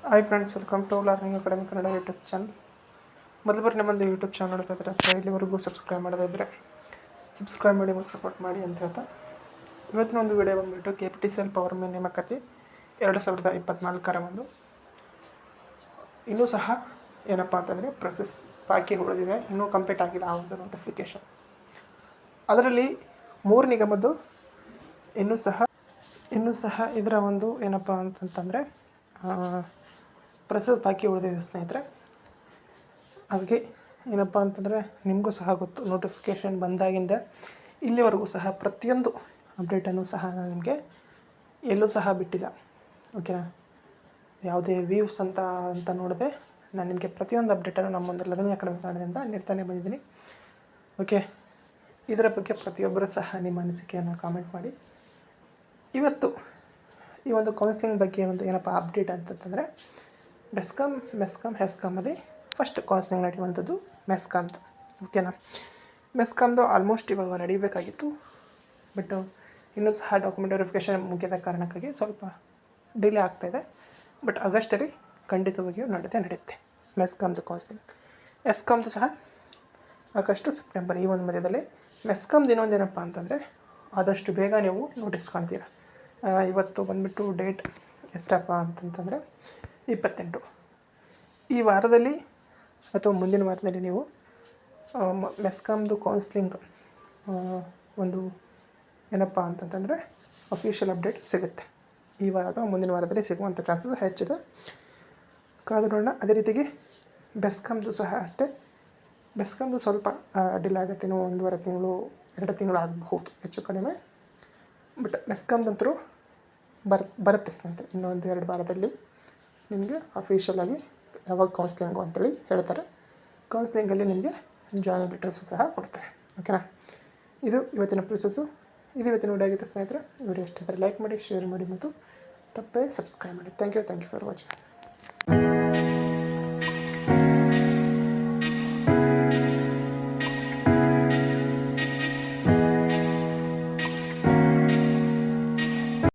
Hi friends, welcome to learning academy Kannada YouTube channel. ಮೊದಲು ಬಾರಿ ನಮ್ಮದು ಯೂಟ್ಯೂಬ್ ಚಾನಲ್ ನೋಡ್ತಾ ಇದ್ದಾರೆ ಅಥವಾ ಇಲ್ಲಿವರೆಗೂ ಸಬ್ಸ್ಕ್ರೈಬ್ ಮಾಡದೇ ಇದ್ದರೆ ಸಬ್ಸ್ಕ್ರೈಬ್ ಮಾಡಿ ಮತ್ತು ಸಪೋರ್ಟ್ ಮಾಡಿ ಅಂತ ಹೇಳ್ತಾ ಇವತ್ತಿನ ಒಂದು ವಿಡಿಯೋ ಬಂದುಬಿಟ್ಟು KPTCL ಪವರ್ ಮ್ಯಾನ್ ನೇಮಕಾತಿ 2024 ಒಂದು ಇನ್ನೂ ಸಹ ಏನಪ್ಪ ಅಂತಂದರೆ ಪ್ರೊಸೆಸ್ ಬಾಕಿ ಉಳಿದಿದೆ, ಇನ್ನೂ ಕಂಪ್ಲೀಟ್ ಆಗಿಲ್ಲ ಆ ಒಂದು ನೋಟಿಫಿಕೇಷನ್. ಅದರಲ್ಲಿ 3 ನಿಗಮದ್ದು ಇನ್ನೂ ಸಹ ಇದರ ಒಂದು ಏನಪ್ಪ ಅಂತಂತಂದರೆ ಪ್ರೊಸೆಸ್ ಬಾಕಿ ಉಳಿದಿದೆ ಸ್ನೇಹಿತರೆ. ಹಾಗೆ ಏನಪ್ಪ ಅಂತಂದರೆ ನಿಮಗೂ ಸಹ ಗೊತ್ತು, ನೋಟಿಫಿಕೇಷನ್ ಬಂದಾಗಿಂದ ಇಲ್ಲಿವರೆಗೂ ಸಹ ಪ್ರತಿಯೊಂದು ಅಪ್ಡೇಟನ್ನು ಸಹ ನಾನು ನಿಮಗೆ ಎಲ್ಲೂ ಸಹ ಬಿಟ್ಟಿಲ್ಲ. ಓಕೆನಾ, ಯಾವುದೇ ವ್ಯೂಸ್ ಅಂತ ನೋಡಿದೆ ನಾನು ನಿಮಗೆ ಪ್ರತಿಯೊಂದು ಅಪ್ಡೇಟನ್ನು ನಮ್ಮೊಂದು ಲರ್ನಿಂಗ್ ಅಕಾಡೆಮಿ ಕನ್ನಡದಿಂದ ನೀಡ್ತಾನೆ ಬಂದಿದ್ದೀನಿ. ಓಕೆ, ಇದರ ಬಗ್ಗೆ ಪ್ರತಿಯೊಬ್ಬರೂ ಸಹ ನಿಮ್ಮ ಅನಿಸಿಕೆಯನ್ನು ಕಾಮೆಂಟ್ ಮಾಡಿ. ಇವತ್ತು ಈ ಒಂದು ಕೌನ್ಸಿಲಿಂಗ್ ಬಗ್ಗೆ ಒಂದು ಏನಪ್ಪ ಅಪ್ಡೇಟ್ ಅಂತಂತಂದರೆ ಹೆಸ್ಕಾಮಲ್ಲಿ ಫಸ್ಟ್ ಕೌನ್ಸಿಲಿಂಗ್ ನಡೆಯುವಂಥದ್ದು ಮೆಸ್ಕಾಮ್ದು. ಓಕೆನಾ, ಮೆಸ್ಕಾಮ್ದು ಆಲ್ಮೋಸ್ಟ್ ಇವಾಗ ನಡೀಬೇಕಾಗಿತ್ತು, ಬಟ್ ಇನ್ನೂ ಸಹ ಡಾಕ್ಯುಮೆಂಟ್ ವೆರಿಫಿಕೇಷನ್ ಮುಗಿದ ಕಾರಣಕ್ಕಾಗಿ ಸ್ವಲ್ಪ ಡಿಲೇ ಆಗ್ತಾಯಿದೆ. ಬಟ್ ಆಗಸ್ಟಲ್ಲಿ ಖಂಡಿತವಾಗಿಯೂ ನಡೆಯುತ್ತೆ ಮೆಸ್ಕಾಮ್ದು ಕೌನ್ಸಿಲಿಂಗ್. ಎಸ್ಕಾಮ್ದು ಸಹ ಆಗಸ್ಟು ಸೆಪ್ಟೆಂಬರ್ ಈ ಒಂದು ಮಧ್ಯದಲ್ಲಿ. ಮೆಸ್ಕಾಮ್ದು ಇನ್ನೊಂದು ಏನಪ್ಪ ಅಂತಂದರೆ ಆದಷ್ಟು ಬೇಗ ನೀವು ನೋಟಿಸ್ ಕಾಣ್ತೀರ. ಇವತ್ತು ಬಂದುಬಿಟ್ಟು ಡೇಟ್ ಎಷ್ಟಪ್ಪ ಅಂತಂತಂದರೆ 28. ಈ ವಾರದಲ್ಲಿ ಅಥವಾ ಮುಂದಿನ ವಾರದಲ್ಲಿ ನೀವು ಮೆಸ್ಕಾಮ್ದು ಕೌನ್ಸ್ಲಿಂಗ್ ಒಂದು ಏನಪ್ಪ ಅಂತಂತಂದರೆ ಅಫಿಷಿಯಲ್ ಅಪ್ಡೇಟ್ ಸಿಗುತ್ತೆ. ಈ ವಾರ ಅಥವಾ ಮುಂದಿನ ವಾರದಲ್ಲಿ ಸಿಗುವಂಥ ಚಾನ್ಸಸ್ ಹೆಚ್ಚಿದೆ, ಕಾದು ನೋಡೋಣ. ಅದೇ ರೀತಿಗೆ ಬೆಸ್ಕಾಮ್ದು ಸಹ ಅಷ್ಟೇ. ಬೆಸ್ಕಾಮ್ದು ಸ್ವಲ್ಪ ಡಿಲೇ ಆಗುತ್ತೆ, ಇನ್ನೂ 1.5 ತಿಂಗಳು 2 ತಿಂಗಳು ಆಗಬಹುದು ಹೆಚ್ಚು ಕಡಿಮೆ. ಬಟ್ ಮೆಸ್ಕಾಮ್ದಂತರೂ ಬರುತ್ತೆ ಸ್ನೇಹಿತರೆ. ಇನ್ನೊಂದು 2 ವಾರದಲ್ಲಿ ನಿಮಗೆ ಅಫಿಷಿಯಲಾಗಿ ಯಾವಾಗ ಕೌನ್ಸ್ಲಿಂಗು ಅಂತೇಳಿ ಹೇಳ್ತಾರೆ. ಕೌನ್ಸ್ಲಿಂಗಲ್ಲಿ ನಿಮಗೆ ಜಾಯ್ನಿಂಗ್ ಲೆಟರ್ಸು ಸಹ ಕೊಡ್ತಾರೆ. ಓಕೆನಾ, ಇದು ಇವತ್ತಿನ ಪ್ರೊಸೆಸ್ಸು. ಇದು ಇವತ್ತಿನ ವಿಡಿಯೋ ಆಗಿತ್ತು ಸ್ನೇಹಿತರೆ. ವಿಡಿಯೋ ಇಷ್ಟ ಆದರೆ ಲೈಕ್ ಮಾಡಿ, ಶೇರ್ ಮಾಡಿ ಮತ್ತು ತಪ್ಪದೇ ಸಬ್ಸ್ಕ್ರೈಬ್ ಮಾಡಿ. Thank you for watching.